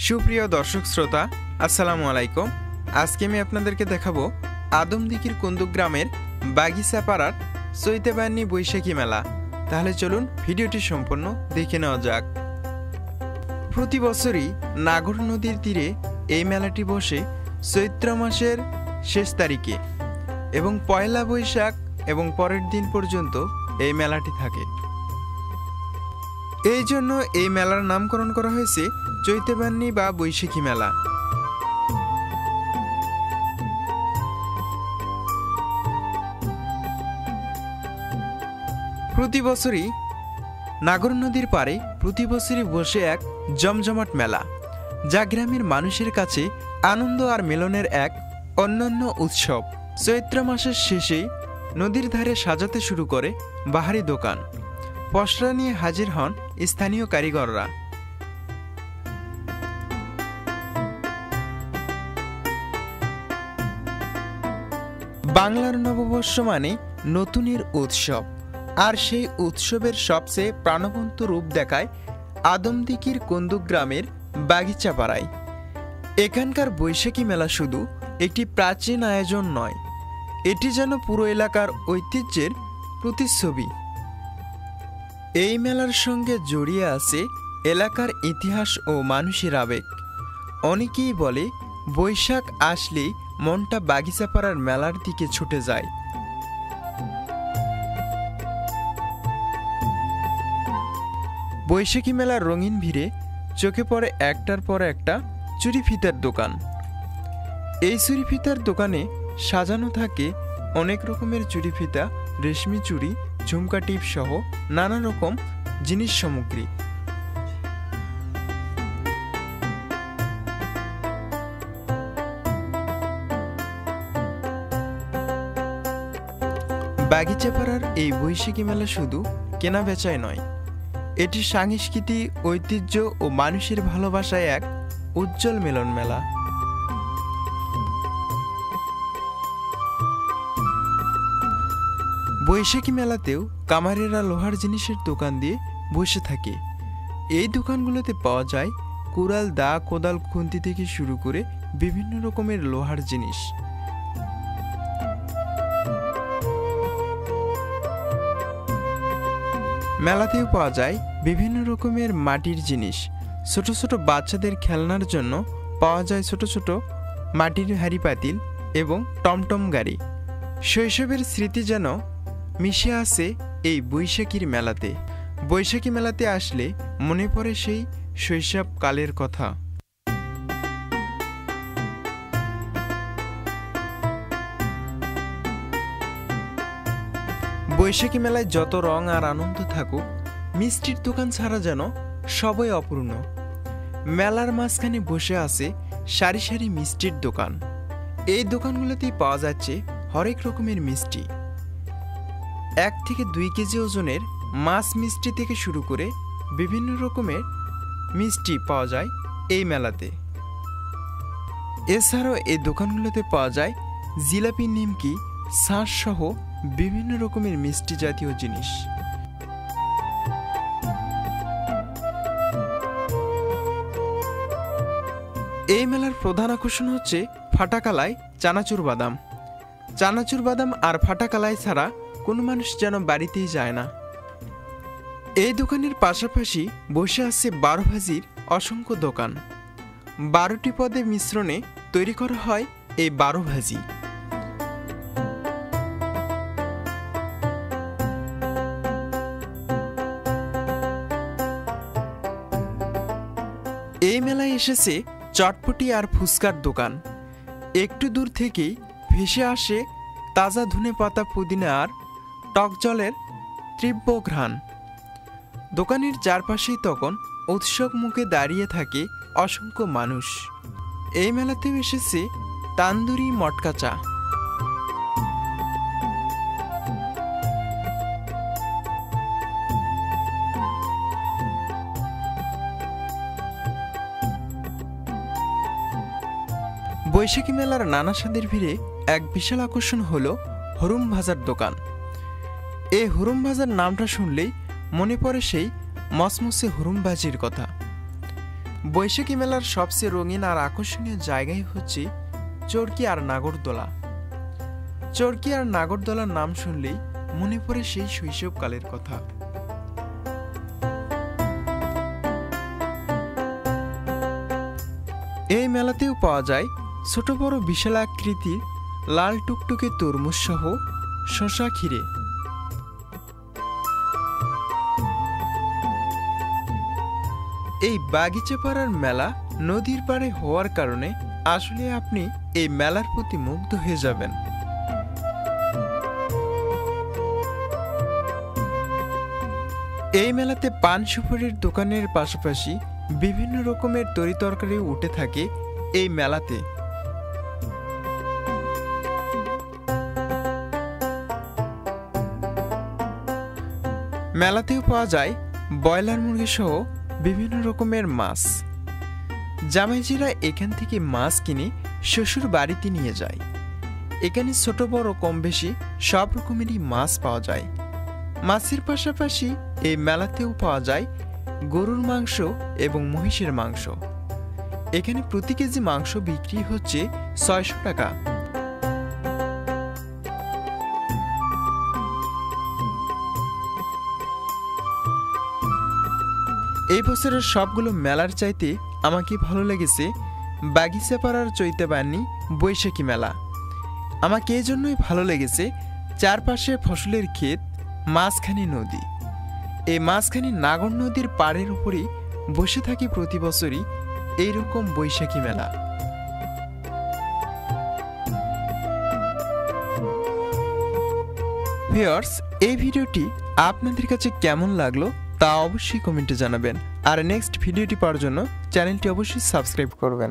সুপ্রিয় দর্শক শ্রোতা, আসসালামু আলাইকুম। আজকে আমি আপনাদেরকে দেখাবো আদমদীঘির কুন্দুক গ্রামের বাগিচাপাড়ার চৈতেবায়ান্নী বৈশাখী মেলা। তাহলে চলুন ভিডিওটি সম্পূর্ণ দেখে নেওয়া যাক। প্রতি বছরই নাগর নদীর তীরে এই মেলাটি বসে চৈত্র মাসের শেষ তারিখে এবং পয়লা বৈশাখ এবং পরের দিন পর্যন্ত এই মেলাটি থাকে। এই জন্য এই মেলার নামকরণ করা হয়েছে চৈতেবায়ান্নী বা বৈশাখী মেলা। প্রতি বছরই নাগর নদীর পাড়ে প্রতি বছরই বসে এক জমজমাট মেলা, যা গ্রামের মানুষের কাছে আনন্দ আর মিলনের এক অনন্য উৎসব। চৈত্র মাসের শেষেই নদীর ধারে সাজাতে শুরু করে বাহারি দোকান, পসরা নিয়ে হাজির হন স্থানীয় কারিগররা। বাংলার নববর্ষ মানে নতুনের উৎসব, আর সেই উৎসবের সবচেয়ে প্রাণবন্ত রূপ দেখায় আদমদীঘির কুন্দুক গ্রামের বাগিচাপাড়ায়। এখানকার বৈশাখী মেলা শুধু একটি প্রাচীন আয়োজন নয়, এটি যেন পুরো এলাকার ঐতিহ্যের প্রতিচ্ছবি। এই মেলার সঙ্গে জড়িয়ে আছে এলাকার ইতিহাস ও মানুষের আবেগ। অনেকেই বলে বৈশাখ আসলেই মনটা বাগিচাপাড়ার মেলার দিকে ছুটে যায়। বৈশাখী মেলার রঙিন ভিড়ে চোখে পড়ে একটার পর একটা চুরি ফিতার দোকান। এই চুরি ফিতার দোকানে সাজানো থাকে অনেক রকমের চুরি ফিতা, রেশমি চুড়ি, ঝুমকা টিপ সহ নানা রকম জিনিস সামগ্রী। বাগিচাপাড়ার এই বৈশাখী মেলা শুধু কেনা বেচায় নয়, এটি সংস্কৃতি, ঐতিহ্য ও মানুষের ভালোবাসায় এক উজ্জ্বল মিলন মেলা। বৈশাখী মেলাতেও কামারেরা লোহার জিনিসের দোকান দিয়ে বসে থাকে। এই দোকানগুলোতে পাওয়া যায় কুড়াল, দা, কোদাল, খুন্তি থেকে শুরু করে বিভিন্ন রকমের লোহার জিনিস। মেলাতেও পাওয়া যায় বিভিন্ন রকমের মাটির জিনিস। ছোট ছোট বাচ্চাদের খেলনার জন্য পাওয়া যায় ছোট ছোট মাটির হাঁড়ি পাতিল এবং টমটম গাড়ি। শৈশবের স্মৃতি যেন মিশে আছে এই বৈশাখীর মেলাতে। বৈশাখী মেলাতে আসলে মনে পড়ে সেই শৈশবকালের কথা। বৈশাখী মেলায় যত রং আর আনন্দ থাকুক, মিষ্টির দোকান ছাড়া যেন সবই অপূর্ণ। মেলার মাঝখানে বসে আছে সারি সারি মিষ্টির দোকান। এই দোকানগুলোতেই পাওয়া যাচ্ছে হরেক রকমের মিষ্টি। 1 থেকে 2 কেজি ওজনের মাছ মিষ্টি থেকে শুরু করে বিভিন্ন রকমের মিষ্টি পাওয়া যায় এই মেলাতে। এছাড়াও এই দোকানগুলোতে পাওয়া যায় জিলাপি, নিমকি, ছাঁচ সহ বিভিন্ন রকমের মিষ্টি জাতীয় জিনিস। এই মেলার প্রধান আকর্ষণ হচ্ছে ফাটাকালাই চানাচুর বাদাম। চানাচুর বাদাম আর ফাটাকালাই ছাড়া কোনো মানুষ যেন বাড়িতেই যায় না। এই দোকানের পাশাপাশি বসে আছে 12 ভাজির অসংখ্য দোকান। 12টি পদের মিশ্রণে তৈরি করা হয় এই 12 ভাজি। এই মেলায় এসেছে চটপটি আর ফুচকার দোকান। একটু দূর থেকেই ভেসে আসে তাজা ধনেপাতা, পুদিনা আর টক জলের তীব্র ঘ্রাণ। দোকানের চারপাশেই তখন উৎসব মুখে দাঁড়িয়ে থাকে অসংখ্য মানুষ। এই মেলাতেও এসেছে তান্দুরি মটকা চা। বৈশাখী মেলার নানা স্বাদের ভিড়ে এক বিশাল আকর্ষণ হলো হুরুম ভাজার দোকান। এই হুরুম ভাজার নামটা শুনলেই মনে পড়ে সেই মসমসে হুরুম ভাজির কথা। বৈশাখী মেলার সবচেয়ে রঙিন আর আকর্ষণীয় জায়গাই হচ্ছে চরকি আর নাগরদোলা। চরকি আর নাগরদোলার নাম শুনলেই মনে পড়ে সেই শৈশবকালের কথা। এই মেলাতেও পাওয়া যায় ছোট বড় বিশাল আকৃতির লাল টুকটুকে তরমুজ সহ শশা, ক্ষীরে। এই বাগিচাপাড়ার মেলা নদীর পাড়ে হওয়ার কারণে আসলে আপনি এই মেলার প্রতি মুগ্ধ হয়ে যাবেন। এই মেলাতে পান সুপারির দোকানের পাশাপাশি বিভিন্ন রকমের তরিতরকারি উঠে থাকে এই মেলাতে। মেলাতেও পাওয়া যায় ব্রয়লার মুরগি সহ বিভিন্ন রকমের মাছ। জামাইজিরা এখান থেকে মাছ কিনে শ্বশুর বাড়িতে নিয়ে যায়। এখানে ছোট বড় কম বেশি সব রকমেরই মাছ পাওয়া যায়। মাছের পাশাপাশি এই মেলাতেও পাওয়া যায় গরুর মাংস এবং মহিষের মাংস। এখানে প্রতি কেজি মাংস বিক্রি হচ্ছে 600 টাকা। এই বছরের সবগুলো মেলার চাইতে আমাকে ভালো লেগেছে বাগিচাপাড়ার চৈতাবানী বৈশাখী মেলা। আমাকে এই জন্যই ভালো লেগেছে, চারপাশে ফসলের ক্ষেত, মাঝখানে নদী। এই মাঝখানে নাগর নদীর পাড়ের উপরেই বসে থাকি প্রতি বছরই এইরকম বৈশাখী মেলা। ভিউয়ার্স, এই ভিডিওটি আপনাদের কাছে কেমন লাগলো তা অবশ্যই কমেন্টে জানাবেন। আর নেক্সট ভিডিওটি পাওয়ার জন্য চ্যানেলটি অবশ্যই সাবস্ক্রাইব করবেন।